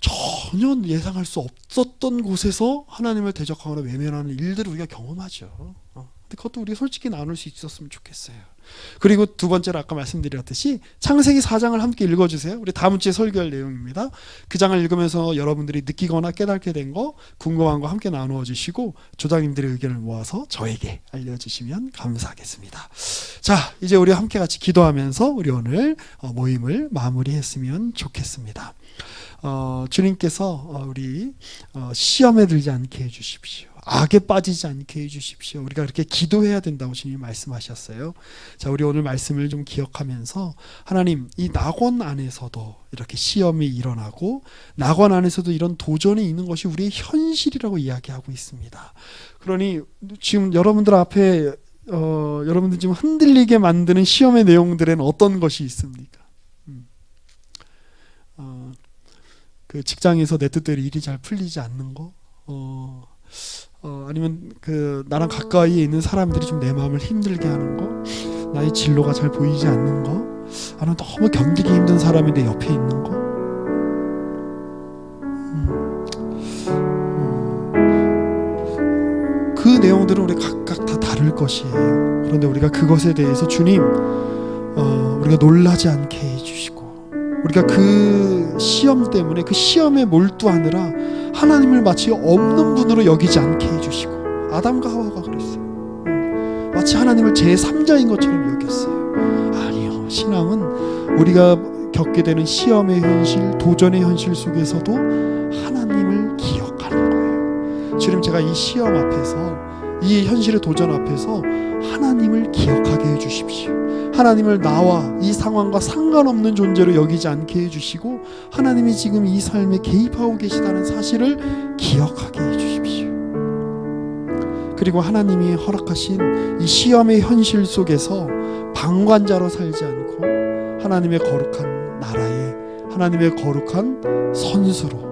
전혀 예상할 수 없었던 곳에서 하나님을 대적하거나 외면하는 일들을 우리가 경험하죠. 근데 그것도 우리가 솔직히 나눌 수 있었으면 좋겠어요. 그리고 두 번째로 아까 말씀드렸듯이 창세기 4장을 함께 읽어주세요. 우리 다음 주에 설교할 내용입니다. 그 장을 읽으면서 여러분들이 느끼거나 깨닫게 된 거, 궁금한 거 함께 나누어 주시고 조장님들의 의견을 모아서 저에게 알려주시면 감사하겠습니다. 자, 이제 우리 함께 같이 기도하면서 우리 오늘 모임을 마무리했으면 좋겠습니다. 주님께서 우리 시험에 들지 않게 해주십시오. 악에 빠지지 않게 해주십시오. 우리가 그렇게 기도해야 된다고 주님이 말씀하셨어요. 자, 우리 오늘 말씀을 좀 기억하면서 하나님, 이 낙원 안에서도 이렇게 시험이 일어나고 낙원 안에서도 이런 도전이 있는 것이 우리의 현실이라고 이야기하고 있습니다. 그러니 지금 여러분들 앞에 여러분들 지금 흔들리게 만드는 시험의 내용들에는 어떤 것이 있습니까? 그 직장에서 내 뜻대로 일이 잘 풀리지 않는 거, 아니면 그 나랑 가까이에 있는 사람들이 좀 내 마음을 힘들게 하는 거, 나의 진로가 잘 보이지 않는 거, 아니면 너무 견디기 힘든 사람이 내 옆에 있는 거. 그 내용들은 우리 각각 다 다를 것이에요. 그런데 우리가 그것에 대해서 주님, 우리가 놀라지 않게 해주시고, 우리가 그 시험 때문에 그 시험에 몰두하느라 하나님을 마치 없는 분으로 여기지 않게 해주시고, 아담과 하와가 그랬어요. 마치 하나님을 제3자인 것처럼 여겼어요. 아니요, 신앙은 우리가 겪게 되는 시험의 현실, 도전의 현실 속에서도 하나님을 기억하는 거예요. 주님, 제가 이 시험 앞에서, 이 현실의 도전 앞에서 하나님을 기억하게 해주십시오. 하나님을 나와 이 상황과 상관없는 존재로 여기지 않게 해주시고, 하나님이 지금 이 삶에 개입하고 계시다는 사실을 기억하게 해주십시오. 그리고 하나님이 허락하신 이 시험의 현실 속에서 방관자로 살지 않고 하나님의 거룩한 나라에, 하나님의 거룩한 선수로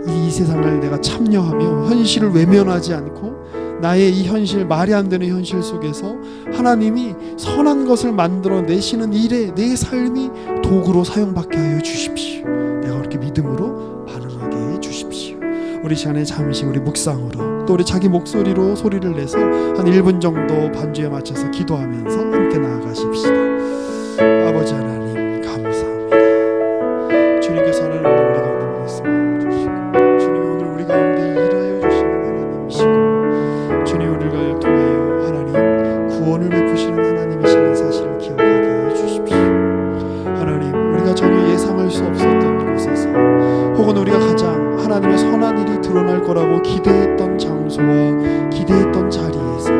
이 세상을 내가 참여하며 현실을 외면하지 않고 나의 이 현실, 말이 안 되는 현실 속에서 하나님이 선한 것을 만들어 내시는 일에 내 삶이 도구로 사용받게 하여 주십시오. 내가 그렇게 믿음으로 반응하게 해 주십시오. 우리 시간에 잠시 우리 묵상으로, 또 우리 자기 목소리로 소리를 내서 한 1분 정도 반주에 맞춰서 기도하면서 함께 나아가십시다. 아버지 하나님, 감사합니다. 주님께서 하나님 오늘 우리 가운데 말씀하여 주시고, 주님이 오늘 우리 가운데 일하여 주시는 하나님이시고, 주님 우리를 통하여 하나님 구원을 베푸시는 하나님이시는 사실을 기억하게 해주십시오. 하나님, 우리가 전혀 예상할 수 없었던 곳에서, 혹은 우리가 가장 하나님의 선한 일이 드러날 거라고 기대했던 장소와 기대했던 자리에서,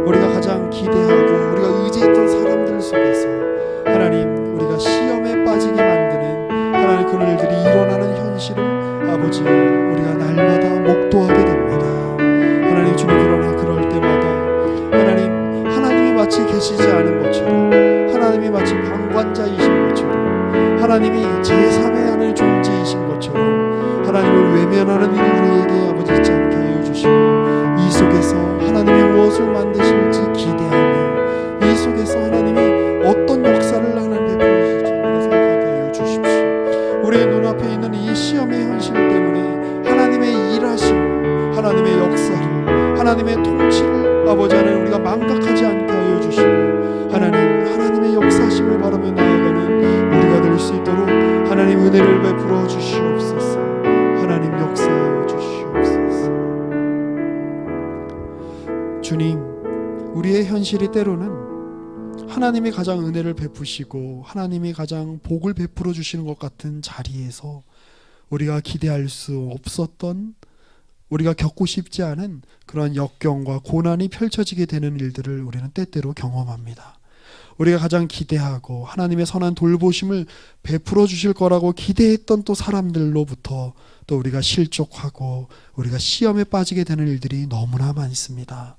우리가 가장 기대하고 우리가 의지했던 사람들 속에서 하나님, 우리가 시험에 빠지게 만드는 하나님 그런 일들이 일어나는 현실을 아버지 우리가 날마다 목도하게 됩니다. 하나님, 주님, 그러나 그럴 때마다 하나님이 마치 계시지 않은 것처럼, 하나님이 마치 방관자이신 것처럼, 하나님이 제3의 하나님의 존재이신 것처럼 하나님을 외면하는 일이 우리에게 아버지 있지 않게 하여 주시고, 이 속에서 하나님이 무엇을 만드실지 기대하며, 이 속에서 하나님이 어떤 역사를 현실 때문에 하나님의 일하심을, 하나님의 역사를, 하나님의 통치를 아버지 하나님 우리가 망각하지 않게 하여 주시고, 하나님의 역사심을 바라며 나아가는 우리가 될 수 있도록 하나님 은혜를 베풀어 주시옵소서. 하나님 역사하여 주시옵소서. 주님, 우리의 현실이 때로는 하나님이 가장 은혜를 베푸시고 하나님이 가장 복을 베풀어 주시는 것 같은 자리에서 우리가 기대할 수 없었던, 우리가 겪고 싶지 않은 그런 역경과 고난이 펼쳐지게 되는 일들을 우리는 때때로 경험합니다. 우리가 가장 기대하고 하나님의 선한 돌보심을 베풀어 주실 거라고 기대했던 또 사람들로부터 또 우리가 실족하고 우리가 시험에 빠지게 되는 일들이 너무나 많습니다.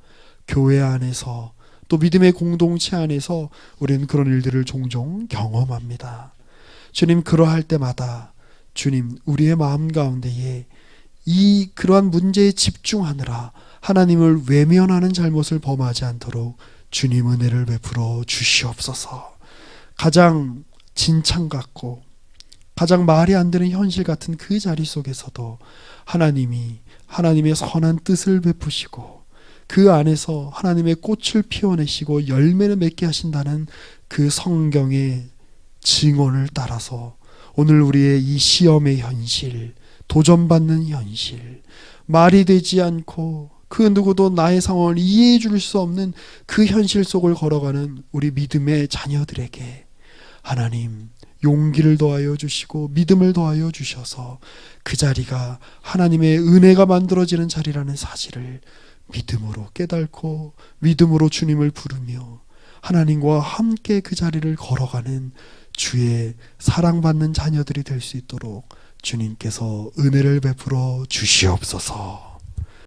교회 안에서 또 믿음의 공동체 안에서 우리는 그런 일들을 종종 경험합니다. 주님, 그러할 때마다 주님, 우리의 마음 가운데에 이 그러한 문제에 집중하느라 하나님을 외면하는 잘못을 범하지 않도록 주님 은혜를 베풀어 주시옵소서. 가장 진창 같고 가장 말이 안 되는 현실 같은 그 자리 속에서도 하나님의 선한 뜻을 베푸시고 그 안에서 하나님의 꽃을 피워내시고 열매를 맺게 하신다는 그 성경의 증언을 따라서 오늘 우리의 이 시험의 현실, 도전받는 현실, 말이 되지 않고 그 누구도 나의 상황을 이해해 줄 수 없는 그 현실 속을 걸어가는 우리 믿음의 자녀들에게 하나님 용기를 더하여 주시고 믿음을 더하여 주셔서 그 자리가 하나님의 은혜가 만들어지는 자리라는 사실을 믿음으로 깨닫고 믿음으로 주님을 부르며 하나님과 함께 그 자리를 걸어가는 주의 사랑받는 자녀들이 될 수 있도록 주님께서 은혜를 베풀어 주시옵소서.